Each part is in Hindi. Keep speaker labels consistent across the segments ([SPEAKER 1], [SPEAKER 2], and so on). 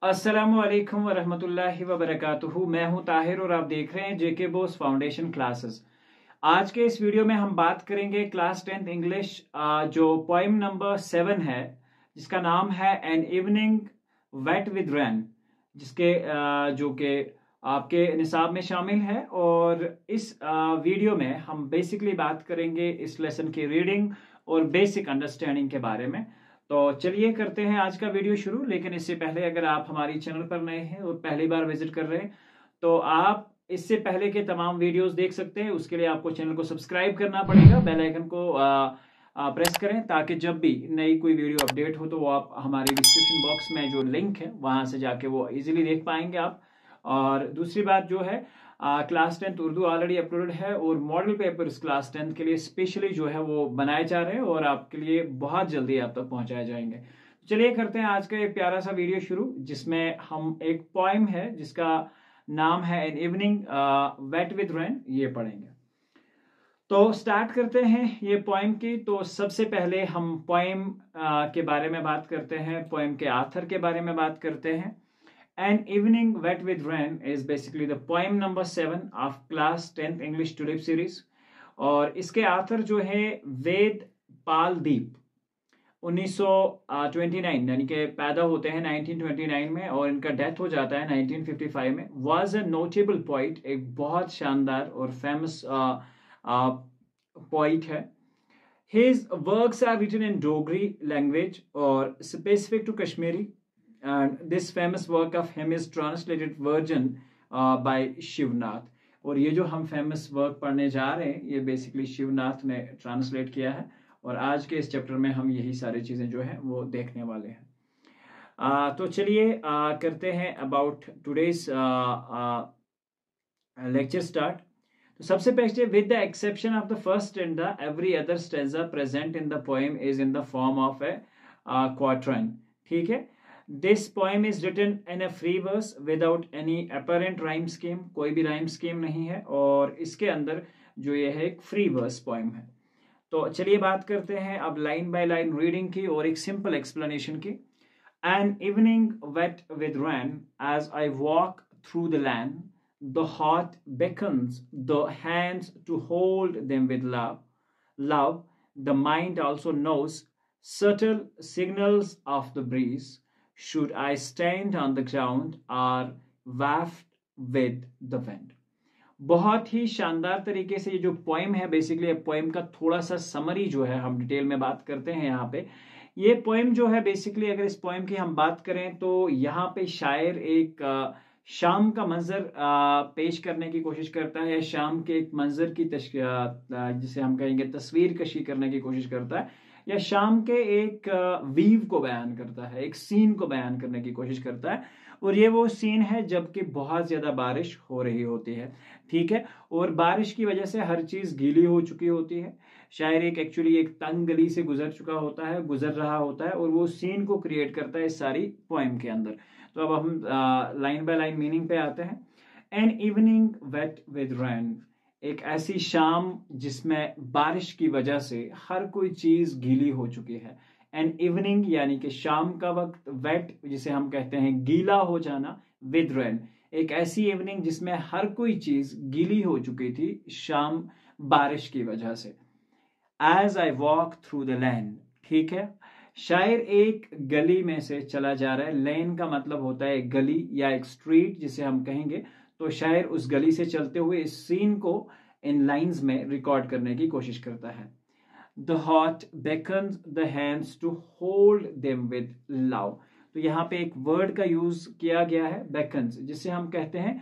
[SPEAKER 1] अस्सलामुअलैकुम वरहमतुल्लाहि वबरकातुहू। मैं हूं ताहिर और आप देख रहे हैं जेके बोस फाउंडेशन क्लासेस। आज के इस वीडियो में हम बात करेंगे क्लास 10th इंग्लिश जो पोइम नंबर 7 है, जिसका नाम है एन इवनिंग वेट विद रैन, जिसके जो कि आपके निसाब में शामिल है। और इस वीडियो में हम बेसिकली बात करेंगे इस लेसन की रीडिंग और बेसिक अंडरस्टैंडिंग के बारे में। तो चलिए करते हैं आज का वीडियो शुरू। लेकिन इससे पहले अगर आप हमारी चैनल पर नए हैं और पहली बार विजिट कर रहे हैं तो आप इससे पहले के तमाम वीडियोस देख सकते हैं। उसके लिए आपको चैनल को सब्सक्राइब करना पड़ेगा, बेल आइकन को प्रेस करें ताकि जब भी नई कोई वीडियो अपडेट हो तो वो आप हमारे डिस्क्रिप्शन बॉक्स में जो लिंक है वहां से जाके वो इजीली देख पाएंगे आप। और दूसरी बात जो है, class 10th Urdu already uploaded है और मॉडल पेपर्स क्लास 10th के लिए स्पेशली जो है वो बनाए जा रहे हैं और आपके लिए बहुत जल्दी आप तक पहुंचाए जाएंगे। चलिए करते हैं आज का एक प्यारा सा वीडियो शुरू, जिसमें हम एक पोएम है जिसका नाम है an evening wet with rain, ये पढ़ेंगे। तो स्टार्ट करते हैं ये पोएम की। तो सबसे पहले हम पोएम के बारे में बात करते हैं, पोएम के आथर के बारे में बात करते हैं। An Evening Wet with Rain is basically the poem number 7 of class 10th English Tulip series। और इसके आथर जो है वेद पाल दीप 1929 यानी कि पैदा होते हैं 1929 में और इनका डेथ हो जाता है 1955 में। was a notable poet, एक बहुत शानदार और फेमस पोइट है। His works are written in Dogri language और specific to Kashmiri, and this famous work of him is translated version by Shivnath. और ये जो हम फेमस वर्क पढ़ने जा रहे हैं ये बेसिकली शिवनाथ ने ट्रांसलेट किया है और आज के इस चैप्टर में हम यही सारी चीजें जो है वो देखने वाले हैं। तो चलिए करते हैं अबाउट टुडेज लेक्चर स्टार्ट। तो सबसे पहले, with the exception of the first stanza every other stanza present in the poem is in the form of a quatrain. ठीक है, This poem is written in a free verse without any apparent rhyme scheme, कोई भी rhyme scheme नहीं है और इसके अंदर जो ये है एक free verse poem है। तो चलिए बात करते हैं अब लाइन बाय लाइन रीडिंग की और एक सिंपल एक्सप्लेनेशन की। An evening wet with rain, as I walk through the land, the heart beckons the hands to hold them with love. Love, the mind also knows subtle signals of the breeze. Should I stand on the ground or waft with the wind? बहुत ही शानदार तरीके से ये जो पोएम है, बेसिकली पोएम का थोड़ा सा समरी जो है हम डिटेल में बात करते हैं यहाँ पे। ये पोएम जो है बेसिकली, अगर इस पोएम की हम बात करें तो यहाँ पे शायर एक शाम का मंजर पेश करने की कोशिश करता है, या शाम के एक मंजर की जिसे हम कहेंगे तस्वीर कशी करने की कोशिश करता है, या शाम के एक वीव को बयान करता है, एक सीन को बयान करने की कोशिश करता है। और ये वो सीन है जबकि बहुत ज्यादा बारिश हो रही होती है। ठीक है, और बारिश की वजह से हर चीज गीली हो चुकी होती है। शायर एक्चुअली एक तंग गली से गुजर रहा होता है और वो सीन को क्रिएट करता है इस सारी पोएम के अंदर। तो अब हम लाइन बाय लाइन मीनिंग पे आते हैं। An evening wet with rain, एक ऐसी शाम जिसमें बारिश की वजह से हर कोई चीज गीली हो चुकी है। एन इवनिंग यानी कि शाम का वक्त, वेट जिसे हम कहते हैं गीला हो जाना, विद रेन एक ऐसी इवनिंग जिसमें हर कोई चीज गीली हो चुकी थी शाम बारिश की वजह से। As I walk through the lane, ठीक है, शायर एक गली में से चला जा रहा है। लेन का मतलब होता है एक गली या एक स्ट्रीट जिसे हम कहेंगे। तो शायर उस गली से चलते हुए इस सीन को इन लाइंस में रिकॉर्ड करने की कोशिश करता है। The heart beckons the hands to hold them with love. तो यहाँ पे एक वर्ड का यूज किया गया है, बेकन्स, जिसे हम कहते हैं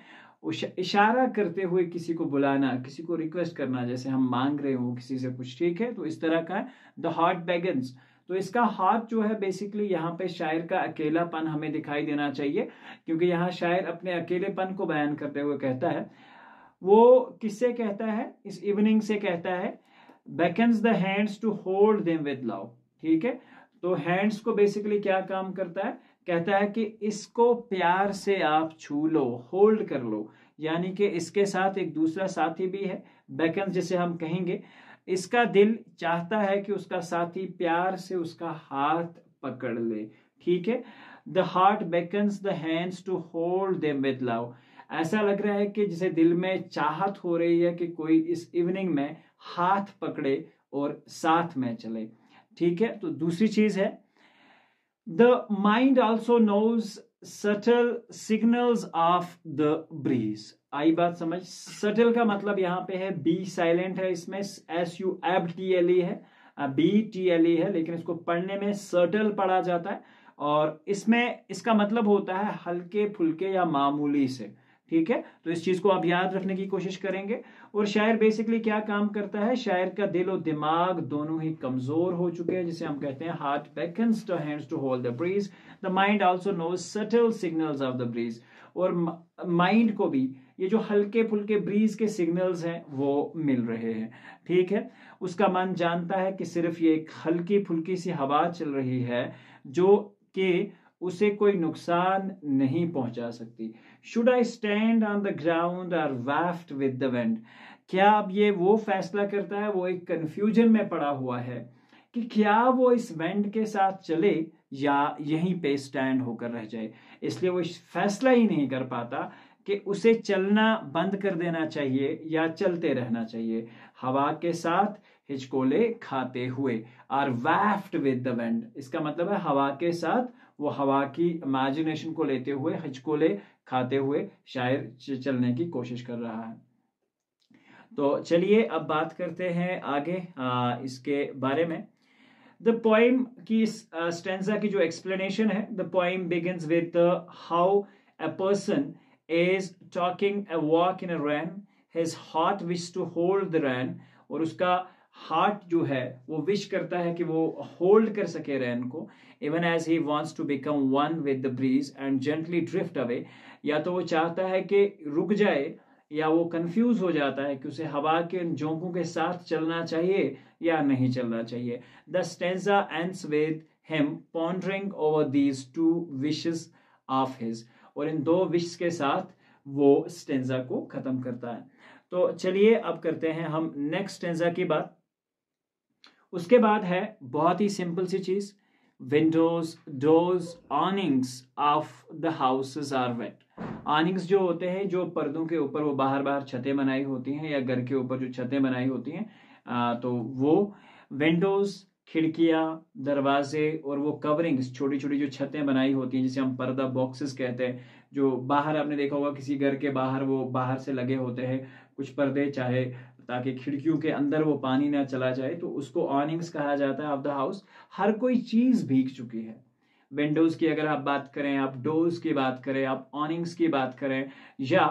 [SPEAKER 1] इशारा करते हुए किसी को बुलाना, किसी को रिक्वेस्ट करना, जैसे हम मांग रहे हो किसी से कुछ। ठीक है, तो इस तरह का है द हार्ट बेकन्स। तो इसका हाथ जो है बेसिकली यहाँ पे शायर का अकेलापन हमें दिखाई देना चाहिए, क्योंकि यहाँ शायर अपने अकेलेपन को बयान करते हुए कहता है। वो किससे कहता है? इस इवनिंग से कहता है। Beckons the hands to hold them with love. ठीक है, तो हैंड्स को बेसिकली क्या काम करता है? कहता है कि इसको प्यार से आप छू लो, होल्ड कर लो, यानी कि इसके साथ एक दूसरा साथी भी है। बेकन्स जिसे हम कहेंगे, इसका दिल चाहता है कि उसका साथी प्यार से उसका हाथ पकड़ ले। ठीक है, the heart beckons the hands to hold them with love. ऐसा लग रहा है कि जिसे दिल में चाहत हो रही है कि कोई इस इवनिंग में हाथ पकड़े और साथ में चले। ठीक है, तो दूसरी चीज है the mind also knows subtle signals of the breeze. आई बात समझ? सटल का मतलब यहाँ पे है बी साइलेंट है, इसमें SUFTLE है, BTLE है, लेकिन इसको पढ़ने में सटल पढ़ा जाता है और इसमें इसका मतलब होता है हल्के फुल्के या मामूली से। ठीक है, तो इस चीज को आप याद रखने की कोशिश करेंगे। और शायर बेसिकली क्या काम करता है, शायर का दिल और दिमाग दोनों ही कमजोर हो चुके हैं, जिसे हम कहते हैं heart beckons the hands to hold the breeze, the mind also knows subtle signals of the breeze. और माइंड को भी ये जो हल्के फुल्के ब्रीज के सिग्नल्स हैं वो मिल रहे हैं। ठीक है, उसका मन जानता है कि सिर्फ ये एक हल्की फुल्की सी हवा चल रही है जो कि उसे कोई नुकसान नहीं पहुंचा सकती। Should I stand on the ground और वाफ्ट विद द विंड। क्या अब ये वो फैसला करता है, वो एक कंफ्यूजन में पड़ा हुआ है कि क्या वो इस विंड के साथ चले या यहीं पे स्टैंड होकर रह जाए। इसलिए वो फैसला ही नहीं कर पाता कि उसे चलना बंद कर देना चाहिए या चलते रहना चाहिए, हवा के साथ हिचकोले खाते हुए। और वैफ्ट विद द विंड, इसका मतलब है हवा के साथ, वो हवा की इमेजिनेशन को लेते हुए हिचकोले खाते हुए शायर चलने की कोशिश कर रहा है। तो चलिए अब बात करते हैं आगे इसके बारे में। द पोइम की स्टेंजा की जो एक्सप्लेनेशन है, the poem begins with how a person is talking a walk in a rain, his heart wish to hold the rain, और उसका हार्ट जो है वो विश करता है कि वो होल्ड कर सके रैन को, even as he wants to become one with the breeze and gently drift away। या तो वो चाहता है कि रुक जाए या वो कंफ्यूज हो जाता है कि उसे हवा के झोंकों के साथ चलना चाहिए या नहीं चलना चाहिए। The stanza ends with him pondering over these two wishes of his, और इन दो विश के साथ वो स्टेंजा को खत्म करता है। तो चलिए अब करते हैं हम नेक्स्ट स्टेंजा की बात। उसके बाद है बहुत ही सिंपल सी चीज, windows doors awnings of the houses are wet. Awnings जो होते हैं, जो पर्दों के ऊपर वो बाहर बाहर छतें बनाई होती हैं या घर के ऊपर जो छतें बनाई होती हैं, तो वो विंडोज खिड़कियां, दरवाजे और वो कवरिंग्स, छोटी छोटी जो छतें बनाई होती हैं जिसे हम पर्दा बॉक्सेस कहते हैं, जो बाहर आपने देखा होगा किसी घर के बाहर वो बाहर से लगे होते हैं कुछ पर्दे, चाहे ताकि खिड़कियों के अंदर वो पानी ना चला जाए, तो उसको अवर्निंग्स कहा जाता है ऑफ द हाउस। हर कोई चीज भीग चुकी है। विंडोज की अगर आप बात करें, आप डोर्स की बात करें, आप अवर्निंग्स की बात करें या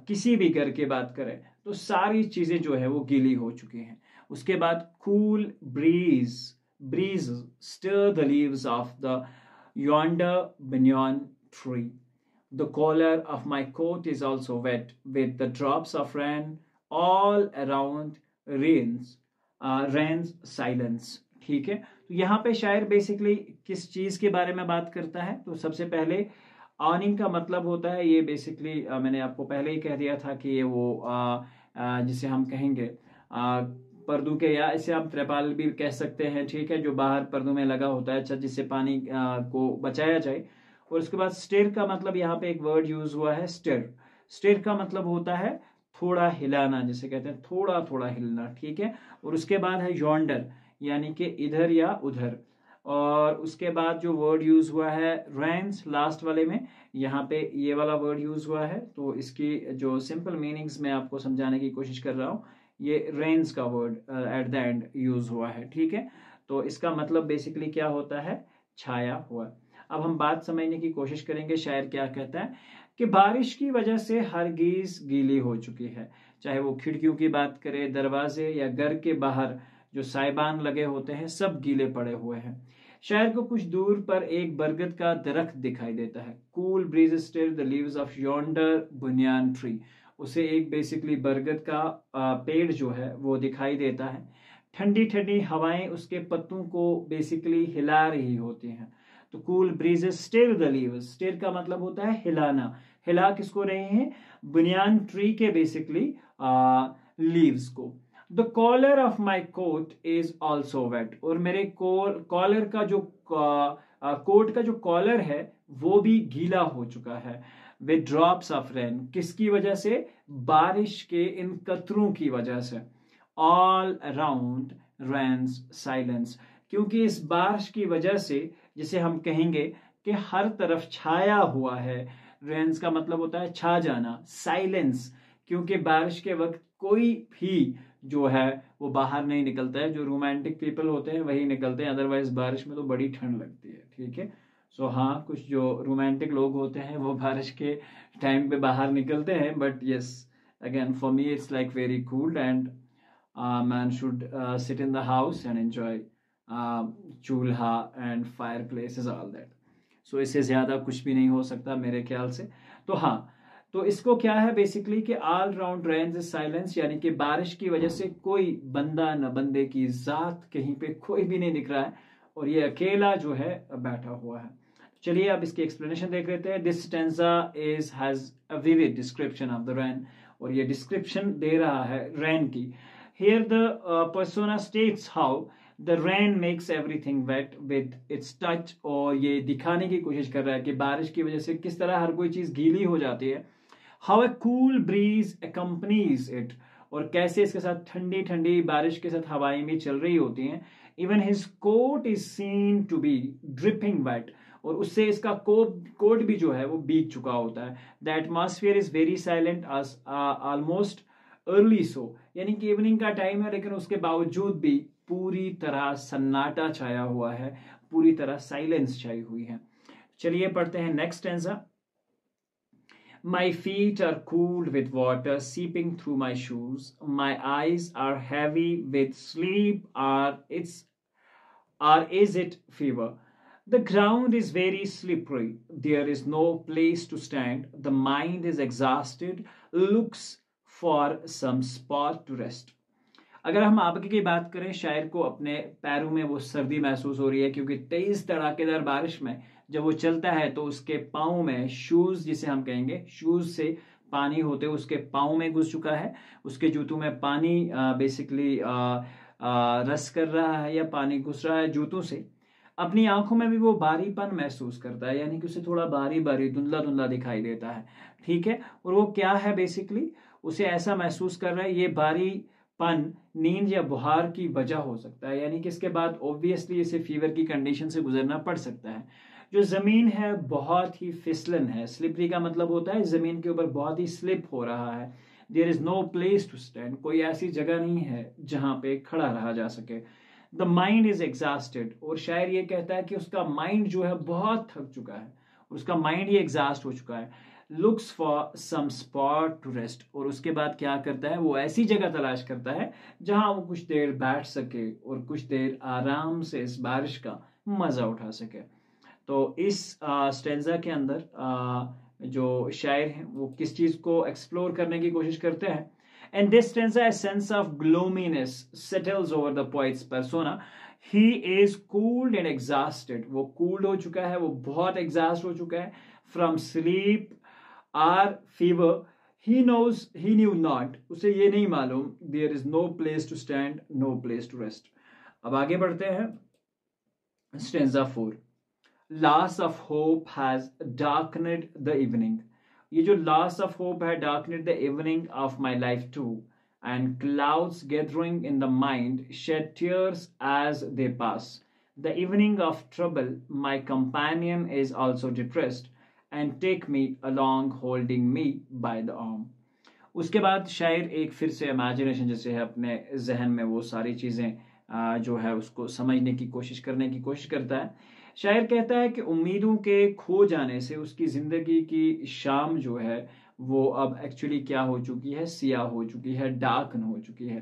[SPEAKER 1] किसी भी घर की बात करें, तो सारी चीजें जो है वो गीली हो चुकी हैं। उसके बाद cool bridge stir the leaves of the yonder banyan tree. The collar of my coat is also wet with the drops of rain all around rain's silence। ठीक है, तो यहाँ पे शायर बेसिकली किस चीज के बारे में बात करता है, तो सबसे पहले अवर्निंग का मतलब होता है, ये बेसिकली मैंने आपको पहले ही कह दिया था कि ये वो जिसे हम कहेंगे पर्दों के, या इसे हम त्रिपाल भी कह सकते हैं। ठीक है, जो बाहर पर्दों में लगा होता है, अच्छा, जिससे पानी को बचाया जाए। और उसके बाद स्टेर का मतलब यहाँ पे एक वर्ड यूज हुआ है, स्टेर। स्टेर का मतलब होता है थोड़ा हिलाना, जिसे कहते हैं थोड़ा थोड़ा हिलना। ठीक है, और उसके बाद है यॉन्डर, यानी कि इधर या उधर। और उसके बाद जो वर्ड यूज हुआ है रेंस, लास्ट वाले में यहाँ पे ये वाला वर्ड यूज हुआ है। तो इसकी जो सिंपल मीनिंग्स मैं आपको समझाने की कोशिश कर रहा हूँ, ये रेंस का word at the end use हुआ है। ठीक है, तो इसका मतलब बेसिकली क्या होता है, छाया हुआ। अब हम बात समझने की कोशिश करेंगे शायर क्या कहता है कि बारिश की वजह से हर गीज गीली हो चुकी है, चाहे वो खिड़कियों की बात करें, दरवाजे या घर के बाहर जो साइबान लगे होते हैं, सब गीले पड़े हुए हैं। शायर को कुछ दूर पर एक बरगद का दरख्त दिखाई देता है। Cool breeze stir the leaves of yonder banyan tree. उसे एक बेसिकली बरगद का पेड़ जो है वो दिखाई देता है। ठंडी ठंडी हवाएं उसके पत्तों को बेसिकली हिला रही होती हैं। तो cool breezes stir the leaves, stir का मतलब होता है हिलाना। हिला किसको रहे हैं, बुनियान ट्री के बेसिकली लीव्स को। The collar of my coat is also wet, और मेरे कॉलर का जो कोट का जो कॉलर है वो भी गीला हो चुका है। विद ड्रॉप्स ऑफ रेन, किसकी वजह से? बारिश के इन कतरों की वजह से। ऑल अराउंड रेन्स साइलेंस, क्योंकि इस बारिश की वजह से जिसे हम कहेंगे कि हर तरफ छाया हुआ है। रेन्स का मतलब होता है छा जाना। साइलेंस, क्योंकि बारिश के वक्त कोई भी जो है वो बाहर नहीं निकलता है। जो रोमांटिक पीपल होते हैं वही निकलते हैं, अदरवाइज बारिश में तो बड़ी ठंड लगती है। ठीक है, सो हाँ, कुछ जो रोमांटिक लोग होते हैं वो बारिश के टाइम पे बाहर निकलते हैं, but yes, again for me it's like very cool and man should sit in the house and enjoy चूल्हा and fireplaces all that. So इससे ज़्यादा कुछ भी नहीं हो सकता मेरे ख्याल से। तो हाँ, तो इसको क्या है बेसिकली कि all round rains is silence, यानी कि बारिश की वजह से कोई बंदा न बंदे की जात कहीं पे कोई भी नहीं दिख रहा है और ये अकेला जो है बैठा हुआ है। चलिए अब इसकी एक्सप्लेनेशन देख लेते हैं। This stanza is has a vivid description of the rain, और ये डिस्क्रिप्शन दे रहा है रेन की। Here the persona states how the rain makes everything wet with its touch, और ये दिखाने की कोशिश कर रहा है कि बारिश की वजह से किस तरह हर कोई चीज गीली हो जाती है। How a cool breeze accompanies it, और कैसे इसके साथ ठंडी ठंडी बारिश के साथ हवाएं भी चल रही होती हैं। Even his coat is seen to be dripping wet, और उससे इसका कोट भी जो है वो भीग चुका होता है। The atmosphere is very silent as almost early सो, यानी कि इवनिंग का टाइम है लेकिन उसके बावजूद भी पूरी तरह सन्नाटा छाया हुआ है, पूरी तरह साइलेंस छाई हुई है। चलिए पढ़ते हैं next stanza. My feet are cooled with water seeping through my shoes. My eyes are heavy with sleep. Is it fever? The ground is very slippery. There is no place to stand. The mind is exhausted. Looks for some spot to rest. अगर हम आगे की बात करें, शायर को अपने पैरों में वो सर्दी महसूस हो रही है क्योंकि तेज तड़ाकेदार बारिश में जब वो चलता है तो उसके पाँव में शूज, जिसे हम कहेंगे शूज से पानी होते हुए उसके पाँव में घुस चुका है। उसके जूतों में पानी बेसिकली रस कर रहा है या पानी घुस रहा है जूतों से। अपनी आंखों में भी वो बारीपन महसूस करता है, यानी कि उसे थोड़ा बारी बारी धुंधला धुंधला दिखाई देता है। ठीक है, और वो क्या है बेसिकली उसे ऐसा महसूस कर रहा है, ये बारीपन नींद या बुखार की वजह हो सकता है, यानी कि इसके बाद ऑब्वियसली इसे फीवर की कंडीशन से गुजरना पड़ सकता है। जो जमीन है बहुत ही फिसलन है। स्लिपरी का मतलब होता है जमीन के ऊपर बहुत ही स्लिप हो रहा है। There is no place to stand, कोई ऐसी जगह नहीं है जहां पे खड़ा रहा जा सके। द माइंड इज एग्जॉस्टेड, और शायर ये कहता है कि उसका माइंड जो है बहुत थक चुका है, उसका माइंड ही एग्जॉस्ट हो चुका है। Looks for some spot to rest, और उसके बाद क्या करता है, वो ऐसी जगह तलाश करता है जहां वो कुछ देर बैठ सके और कुछ देर आराम से इस बारिश का मजा उठा सके। तो इस स्टेंजा के अंदर जो शायर हैं वो किस चीज को एक्सप्लोर करने की कोशिश करते हैं। And this stanza, a sense of gloominess settles over the poet's persona. He is cooled and exhausted. वो cooled हो चुका है, वो बहुत exhaust हो चुका है from sleep or fever. He knew not. उसे ये नहीं मालूम, there is no place to stand, no place to rest. अब आगे बढ़ते हैं stanza 4. Loss of hope has darkened the evening. ये जो loss of hope है, darkened the evening of my life too, and clouds gathering in the mind shed tears as they pass. The evening of trouble, my companion is also depressed, and take me along holding me by the arm. उसके बाद शायर एक फिर से इमेजिनेशन जैसे है अपने जहन में वो सारी चीजें जो है उसको समझने की कोशिश करने की कोशिश करता है। शायर कहता है कि उम्मीदों के खो जाने से उसकी जिंदगी की शाम जो है वो अब एक्चुअली क्या हो चुकी है, सियाह हो चुकी है, डार्कन हो चुकी है।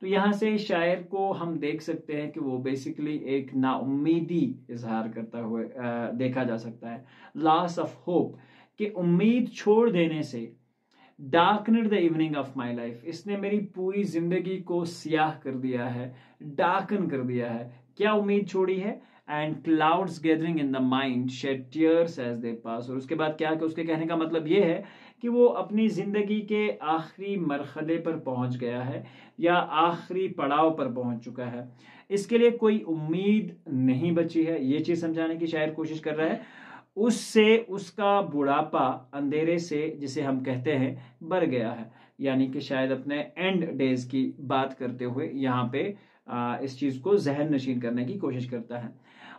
[SPEAKER 1] तो यहाँ से शायर को हम देख सकते हैं कि वो बेसिकली एक नाउम्मीदी इजहार करता हुए देखा जा सकता है। लॉस ऑफ होप, कि उम्मीद छोड़ देने से, darkened the evening of my life, इसने मेरी पूरी जिंदगी को सियाह कर दिया है, डार्कन कर दिया है। क्या उम्मीद छोड़ी है? And clouds gathering in the mind shed tears as they pass. और उसके बाद क्या कि उसके कहने का मतलब ये है कि वो अपनी जिंदगी के आखिरी मरहले पर पहुंच गया है या आखिरी पड़ाव पर पहुंच चुका है, इसके लिए कोई उम्मीद नहीं बची है, ये चीज समझाने की शायर कोशिश कर रहा है। उससे उसका बुढ़ापा अंधेरे से, जिसे हम कहते हैं, भर गया है। यानी कि शायद अपने एंड डेज की बात करते हुए यहाँ पे इस चीज को जहन नशीन करने की कोशिश करता है।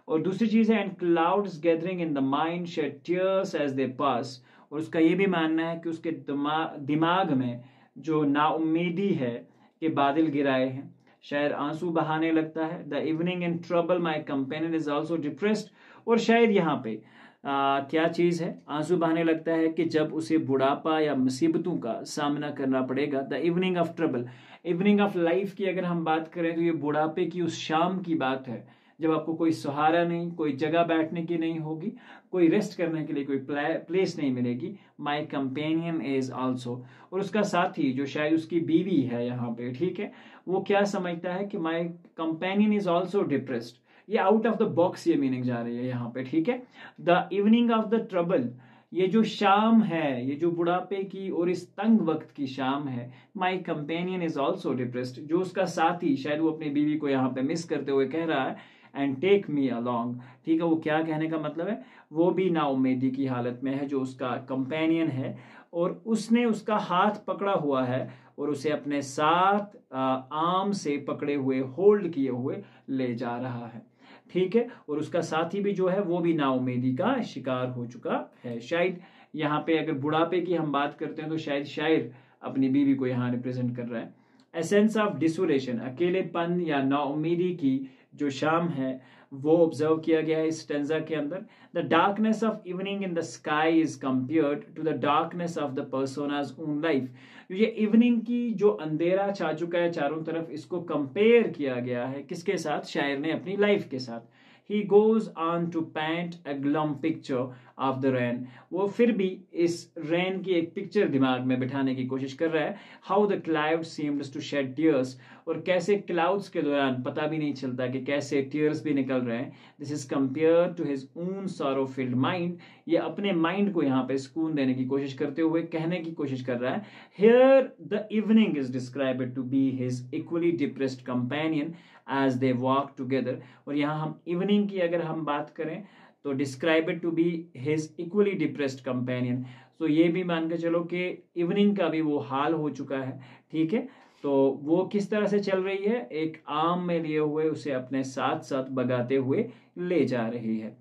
[SPEAKER 1] और दूसरी चीज है, and clouds gathering in the mind shed tears as they pass. और उसका ये भी मानना है कि उसके दिमाग में जो नाउम्मीदी है कि बादल गिराए हैं, शायद आंसू बहाने लगता है। The evening in trouble my companion is also depressed. और शायद यहाँ पे क्या चीज है, आंसू बहाने लगता है कि जब उसे बुढ़ापा या मुसीबतों का सामना करना पड़ेगा। The evening of trouble, evening of life की अगर हम बात करें तो ये बुढ़ापे की उस शाम की बात है जब आपको कोई सहारा नहीं, कोई जगह बैठने की नहीं होगी, कोई रेस्ट करने के लिए कोई प्लेस नहीं मिलेगी। माई कंपेनियन इज ऑल्सो। और उसका साथी जो शायद उसकी बीवी है यहाँ पे, ठीक है, वो क्या समझता है कि माई कंपेनियन इज ऑल्सो डिप्रेस्ड। ये आउट ऑफ द बॉक्स ये मीनिंग जा रही है यहाँ पे, ठीक है। The evening of the trouble, ये जो शाम है, ये जो बुढ़ापे की और इस तंग वक्त की शाम है, माई कंपेनियन इज ऑल्सो डिप्रेस्ड, जो उसका साथी शायद वो अपनी बीवी को यहाँ पे मिस करते हुए कह रहा है, एंड टेक मी अलॉन्ग। ठीक है, वो क्या कहने का मतलब है, वो भी नाउम्मीदी की हालत में है जो उसका कंपेनियन है, और उसने उसका हाथ पकड़ा हुआ है और उसे अपने साथ आर्म से पकड़े हुए, होल्ड किए हुए ले जा रहा है। ठीक है, और उसका साथी भी जो है वो भी नाउम्मीदी का शिकार हो चुका है। शायद यहाँ पे अगर बुढ़ापे की हम बात करते हैं तो शायद शायर अपनी बीवी को यहाँ रिप्रेजेंट कर रहा है। एसेंस ऑफ डिसोलेशन, अकेलेपन या नाउम्मीदी की जो शाम है वो ऑब्जर्व किया गया है इस स्टेंजा के अंदर। The darkness of evening in the sky is compared to the darkness of the persona's own life. ये इवनिंग की जो अंधेरा छा चुका है चारों तरफ, इसको कंपेयर किया गया है किसके साथ, शायर ने अपनी लाइफ के साथ। He goes on to paint a glum picture of the rain. वो फिर भी इस रेन की एक पिक्चर दिमाग में बिठाने की कोशिश कर रहा है। How the clouds seemed to shed tears, और कैसे क्लाउड्स के दौरान पता भी नहीं चलता कि कैसे टीयर्स भी निकल रहे हैं। This is compared to his own sorrow filled mind. ये अपने माइंड को यहाँ पे सुकून देने की कोशिश करते हुए कहने की कोशिश कर रहा है। Here the evening is described to be his equally depressed companion as they walk together. और यहाँ हम इवनिंग की अगर हम बात करें तो describe it to be his equally depressed companion. तो ये भी मान के चलो कि इवनिंग का भी वो हाल हो चुका है। ठीक है, तो वो किस तरह से चल रही है, एक आम में लिए हुए उसे अपने साथ साथ बगाते हुए ले जा रही है।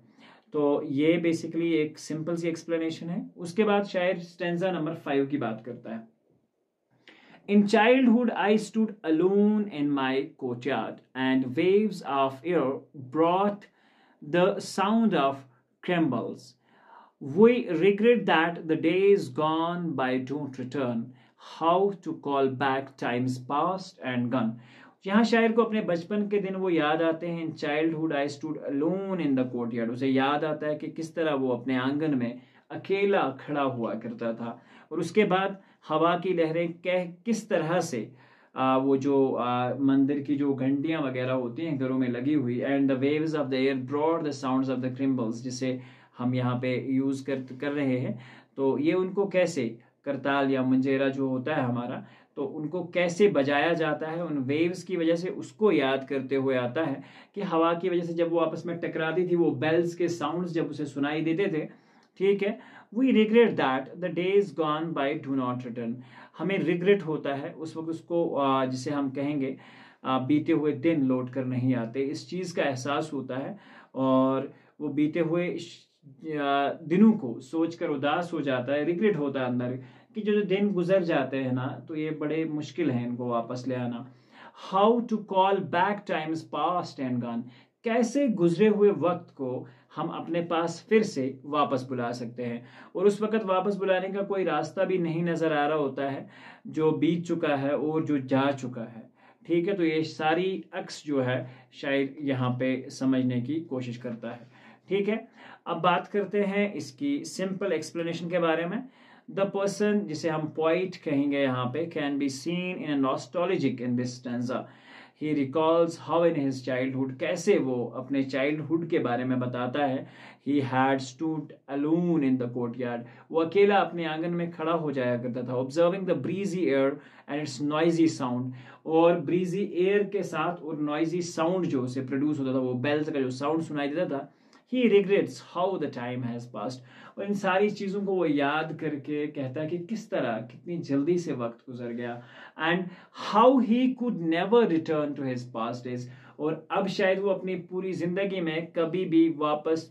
[SPEAKER 1] तो ये बेसिकली एक सिंपल सी एक्सप्लेनेशन है। उसके बाद शायद स्टेंजा नंबर 5 की बात करता है। In childhood, I stood alone in my courtyard, and waves of air brought the sound of crumbles. We regret that the days gone by don't return. How to call back times past and gone. यहाँ शायर को अपने बचपन के दिन वो याद आते हैं। In childhood I stood alone in the courtyard, उसे याद आता है कि किस तरह वो अपने आंगन में अकेला खड़ा हुआ करता था। और उसके बाद हवा की लहरें किस तरह से वो जो मंदिर की जो घंटियां वगैरह होती हैं घरों में लगी हुई, and the waves of the air broad the sounds of the cymbals, जिसे हम यहाँ पे यूज कर रहे हैं। तो ये उनको कैसे, करताल या मंजेरा जो होता है हमारा, तो उनको कैसे बजाया जाता है उन वेव्स की वजह से, उसको याद करते हुए आता है कि हवा की वजह से जब वो आपस में टकराती थी, वो बेल्स के साउंड्स जब उसे सुनाई देते थे। ठीक है, we regret that the days gone by do not return. हमें रिग्रेट होता है उस वक्त उसको जिसे हम कहेंगे बीते हुए दिन लौट कर नहीं आते, इस चीज़ का एहसास होता है। और वो बीते हुए दिनों को सोचकर उदास हो जाता है, रिग्रेट होता है अंदर कि जो दिन गुजर जाते हैं ना, तो ये बड़े मुश्किल है इनको वापस ले आना। How to call back times past and gone, कैसे गुजरे हुए वक्त को हम अपने पास फिर से वापस बुला सकते हैं। और उस वक्त वापस बुलाने का कोई रास्ता भी नहीं नजर आ रहा होता है, जो बीत चुका है और जो जा चुका है। ठीक है, तो ये सारी अक्स जो है शायद यहाँ पे समझने की कोशिश करता है। ठीक है, अब बात करते हैं इसकी सिंपल एक्सप्लेनेशन के बारे में। द पर्सन, जिसे हम पोइट कहेंगे यहाँ पे, can be seen in nostalgic in this stanza. He recalls how in his childhood, कैसे वो अपने चाइल्डहुड के बारे में बताता है. He had stood alone in the courtyard, वो अकेला अपने आंगन में खड़ा हो जाया करता था. Observing the breezy air and it's noisy sound, और ब्रीजी एयर के साथ और नॉइजी साउंड जो उसे प्रोड्यूस होता था, वो बेल्स का जो साउंड सुनाई देता था. He regrets how the time has passed, और इन सारी चीज़ों को वो याद करके कहता है कि किस तरह, कितनी जल्दी से वक्त गुजर गया. And how he could never return to his past days, और अब शायद वो अपनी पूरी जिंदगी में कभी भी वापस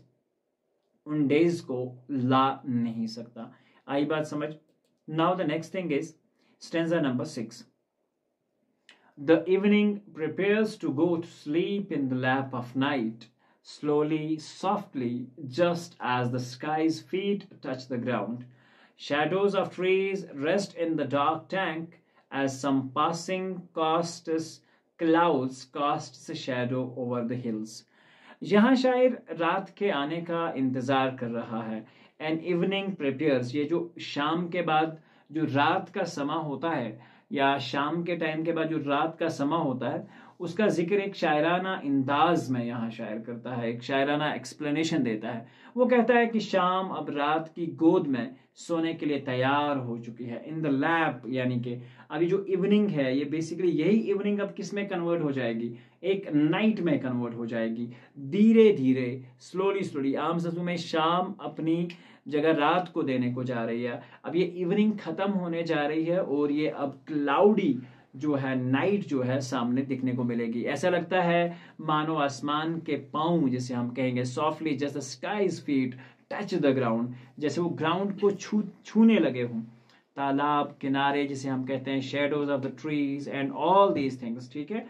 [SPEAKER 1] उन डेज को ला नहीं सकता. आई बात समझ. Now the next thing is stanza number 6. The evening prepares to go to sleep in the lap of night, slowly, softly, just as the sky's feet touch the ground. Shadows of trees rest in the dark tank as some passing clouds casts a shadow over the hills. यहाँ शायर रात के आने का इंतजार कर रहा है. एन इवनिंग प्रिपेयर्स, ये जो शाम के बाद जो रात का समा होता है, या शाम के टाइम के बाद जो रात का समा होता है, उसका जिक्र एक शायराना अंदाज में यहाँ शायर करता है, एक शायराना एक्सप्लेनेशन देता है. वो कहता है कि शाम अब रात की गोद में सोने के लिए तैयार हो चुकी है. इन द लैप, यानी कि अभी जो इवनिंग है, ये बेसिकली यही इवनिंग अब किस में कन्वर्ट हो जाएगी, एक नाइट में कन्वर्ट हो जाएगी. धीरे धीरे, स्लोली, आम ससु में शाम अपनी जगह रात को देने को जा रही है. अब ये इवनिंग खत्म होने जा रही है और ये अब क्लाउडी जो है, नाइट जो है, सामने दिखने को मिलेगी. ऐसा लगता है मानो आसमान के पांव, जिसे हम कहेंगे softly just the skies feet touch the ground, जैसे वो ग्राउंड को छूने लगे हों. तालाब किनारे, जिसे हम कहते हैं shadows of the trees and all these things. ठीक है,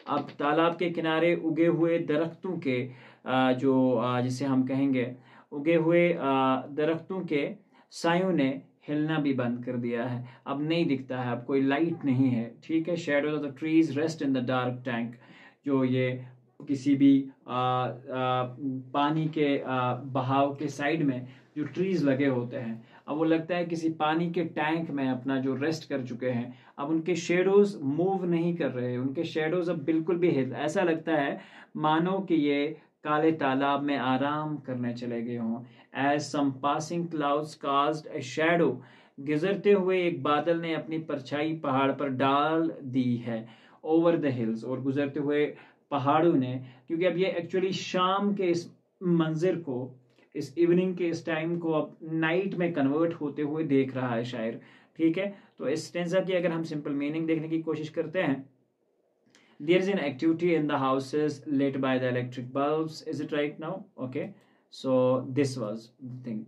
[SPEAKER 1] अब तालाब के किनारे उगे हुए दरख्तों के जिसे हम कहेंगे उगे हुए दरख्तों के सायों ने हिलना भी बंद कर दिया है. अब नहीं दिखता है, अब कोई लाइट नहीं है. ठीक है, shadows of the trees rest in the dark tank, जो ये किसी भी पानी के बहाव के साइड में जो ट्रीज लगे होते हैं, अब वो लगता है किसी पानी के टैंक में अपना जो रेस्ट कर चुके हैं. अब उनके शेडोज मूव नहीं कर रहे, उनके शेडोज अब बिल्कुल भी ऐसा लगता है मानो कि ये काले तालाब में आराम करने चले गए हों. As some passing clouds cast a shadow, गुजरते हुए एक बादल ने अपनी परछाई पहाड़ पर डाल दी है. ओवर द हिल्स, और गुजरते हुए पहाड़ों ने, क्योंकि अब ये एक्चुअली शाम के इस मंजर को, इस इवनिंग के इस टाइम को अब नाइट में कन्वर्ट होते हुए देख रहा है शायर. ठीक है, तो इस स्टेंजा की अगर हम सिंपल मीनिंग देखने की कोशिश करते हैं, there is an activity in the houses lit by the electric bulbs. Is it right now? Okay, so this was the thing.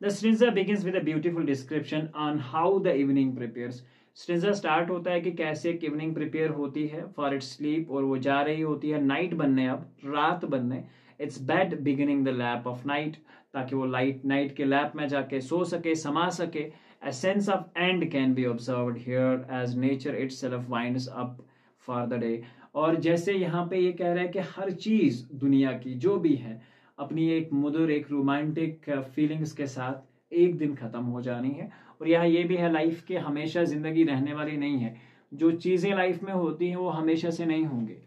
[SPEAKER 1] The stanza begins with a beautiful description on how the evening prepares. stanza start होता है कि कैसे एक इवनिंग प्रिपेयर होती है for its sleep, और वो जा रही होती है नाइट बनने, अब रात बनने. It's bed beginning the lap of night, ताकि वो नाइट के लैप में जाके सो सके, समा सके. A sense of end can be observed here as nature itself winds up for the day. और जैसे यहाँ पे ये कह रहा है कि हर चीज दुनिया की जो भी है, अपनी एक मधुर, एक रोमांटिक फीलिंग्स के साथ एक दिन खत्म हो जानी है. और यहाँ ये भी है, लाइफ के हमेशा जिंदगी रहने वाली नहीं है. जो चीजें लाइफ में होती हैं वो हमेशा से नहीं होंगे.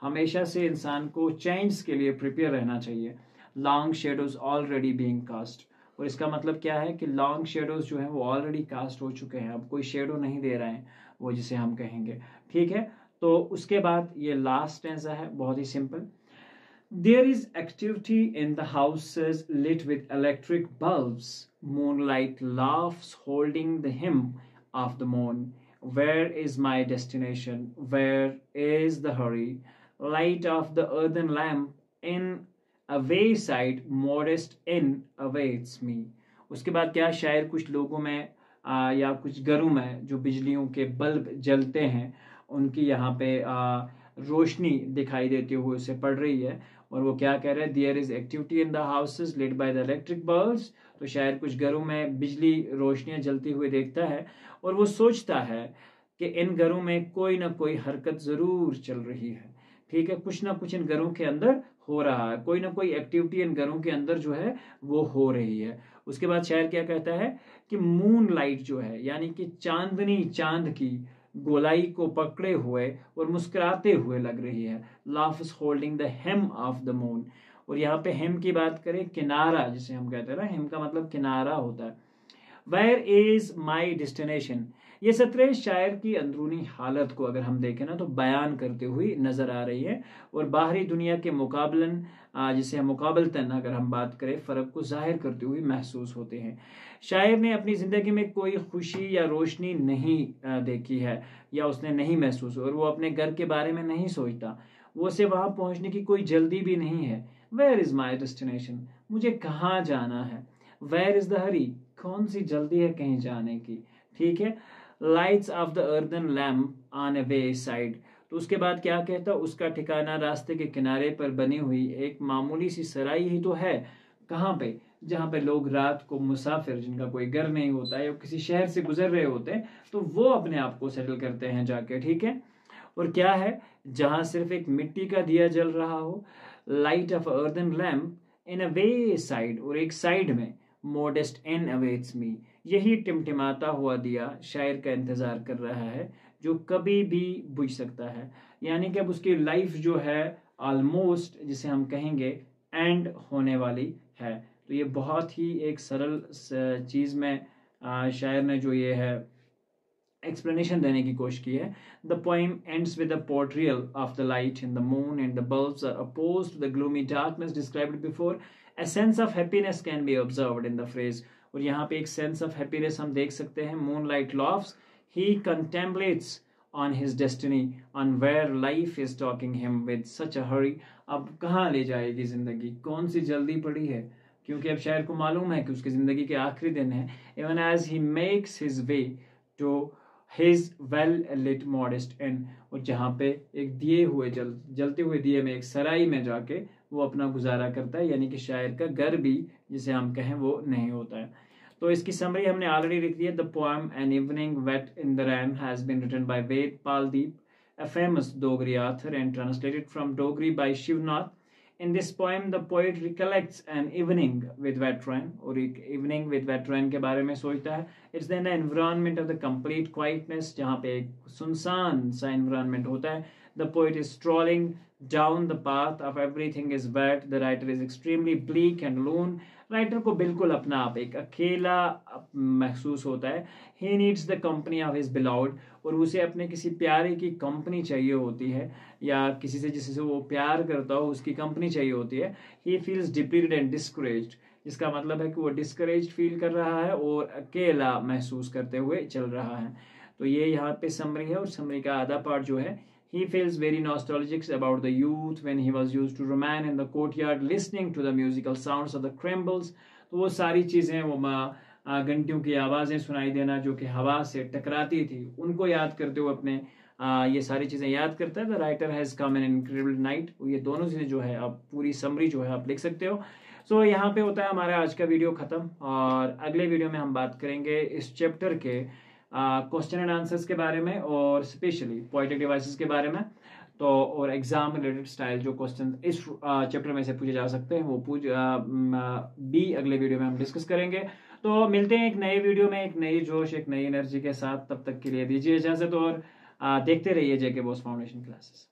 [SPEAKER 1] हमेशा से इंसान को चेंज के लिए प्रिपेयर रहना चाहिए. Long shadows already being cast, और इसका मतलब क्या है कि लॉन्ग शेडोज जो है वो ऑलरेडी कास्ट हो चुके हैं, अब कोई शेडो नहीं दे रहे हैं वो, जिसे हम कहेंगे. ठीक है, तो उसके बाद ये लास्ट स्टेंजा है, बहुत ही simple. There is activity in the houses lit with electric bulbs, moonlight laughs holding the hymn of the moon. Where is my destination, where is the hurry, light of the earthen lamp in a wayside modest inn awaits me. उसके बाद क्या, शायर कुछ लोगों में या कुछ घरों में जो बिजलियों के बल्ब जलते हैं, उनकी यहाँ पे रोशनी दिखाई देती हुई उसे पड़ रही है. और वो क्या कह रहे हैं, there is activity in the houses lit by the electric bulbs. तो शायद कुछ घरों में बिजली रोशनियां जलती हुई देखता है, और वो सोचता है कि इन घरों में कोई ना कोई हरकत जरूर चल रही है. ठीक है, कुछ ना कुछ इन घरों के अंदर हो रहा है, कोई ना कोई एक्टिविटी इन घरों के अंदर जो है वो हो रही है. उसके बाद शायर क्या कहता है कि मून लाइट जो है, यानी कि चांदनी, चांद की गोलाई को पकड़े हुए और मुस्कुराते हुए लग रही है। Laugh is holding the hem of the moon, और यहाँ पे हेम की बात करें, किनारा जिसे हम कहते हैं ना, हेम का मतलब किनारा होता है। वेयर इज माई डेस्टिनेशन, ये सत्रह शायर की अंदरूनी हालत को अगर हम देखें ना तो बयान करते हुए नजर आ रही है, और बाहरी दुनिया के मुकाबलन जिसे हम मुकाबलतन अगर हम बात करें फर्क को जाहिर करते हुए महसूस होते हैं। शायर ने अपनी जिंदगी में कोई खुशी या रोशनी नहीं देखी है या उसने नहीं महसूस, और वो अपने घर के बारे में नहीं सोचता, वो से वहां पहुंचने की कोई जल्दी भी नहीं है। वेयर इज माई डेस्टिनेशन, मुझे कहाँ जाना है। वेयर इज द हरी, कौन सी जल्दी है कहीं जाने की। ठीक है। Lights off the earthen lamp on A way side, तो उसके बाद क्या कहता, उसका ठिकाना रास्ते के किनारे पर बनी हुई एक मामूली सी सराय ही तो है। कहाँ पे, जहाँ पे लोग रात को मुसाफिर जिनका कोई घर नहीं होता है या किसी शहर से गुजर रहे होते हैं तो वो अपने आप को सेटल करते हैं जाके। ठीक है। और क्या है, जहां सिर्फ एक मिट्टी का दिया जल रहा हो, light of earthen lamp in a way side, और एक साइड में मोडेस्ट एन अवेट्स मी, यही टिमटिमाता हुआ दिया शायर का इंतजार कर रहा है जो कभी भी बुझ सकता है। यानी कि अब उसकी लाइफ जो है ऑलमोस्ट जिसे हम कहेंगे एंड होने वाली है। तो ये बहुत ही एक सरल चीज में शायर ने जो ये है एक्सप्लेनेशन देने की कोशिश की है। The poem ends with the portrayal of the light in the moon and the bulbs are opposed to the gloomy darkness described before. A sense of happiness can be observed in the phrase, और यहाँ पे एक सेंस ऑफ हैप्पीनेस हम देख सकते हैं। Moonlight laughs, he contemplates on his destiny, on where life is talking him with such a hurry। अब कहाँ ले जाएगी जिंदगी, कौन सी जल्दी पड़ी है, क्योंकि अब शायर को मालूम है कि उसकी जिंदगी के आखिरी दिन है। Even as he makes his way to his well lit modest inn, और जहाँ पे एक दिए हुए जलते हुए दिए में एक सराय में जाके वो अपना गुजारा करता है, यानी कि शायर का घर भी जिसे हम कहें वो नहीं होता है। तो इसकी समरी हमने ऑलरेडी लिख दी है। The poem an evening wet in the rain has been written by Ved Paldeep, a famous Dogri author, and translated from Dogri by Shivnath। In this poem, the poet recollects an evening with veteran, और एक evening with veteran के बारे में सोचता है। It's then the environment of the complete quietness, जहाँ पे एक सुनसान सा environment होता है। The poet is strolling down the path of everything is wet. The writer is extremely bleak and alone. Writer को बिल्कुल अपना आप एक अकेला महसूस होता है। He needs the company of his beloved, और उसे अपने किसी प्यारे की कंपनी चाहिए होती है, या किसी से जिससे वो प्यार करता हो उसकी कंपनी चाहिए होती है। He feels depleted and discouraged, जिसका मतलब है कि वो डिस्करेज्ड फील कर रहा है और अकेला महसूस करते हुए चल रहा है। तो ये यहाँ पे समरी है, और समरी का आधा पार्ट जो है, he feels very nostalgic about the youth when he was used to remain in the courtyard listening to the musical sounds of the crumbles। तो वो सारी चीजें, वो घंटियों की आवाजें सुनाई देना जो कि हवा से टकराती थी, उनको याद करते हुए अपने ये सारी चीजें याद करता है। The writer has come an incredible night, ये दोनों चीजें जो है आप पूरी समरी जो है आप लिख सकते हो। सो यहाँ पे होता है हमारा आज का वीडियो खत्म, और अगले वीडियो में हम बात करेंगे इस चैप्टर के क्वेश्चन एंड आंसर्स के बारे में, और स्पेशली पोएटिक डिवाइसेस के बारे में। तो और एग्जाम रिलेटेड स्टाइल जो क्वेश्चन इस चैप्टर में से पूछे जा सकते हैं वो भी अगले वीडियो में हम डिस्कस करेंगे। तो मिलते हैं एक नए वीडियो में, एक नई जोश, एक नई एनर्जी के साथ। तब तक के लिए दीजिए इजाजत, और देखते रहिए जेके बॉस फाउंडेशन क्लासेस।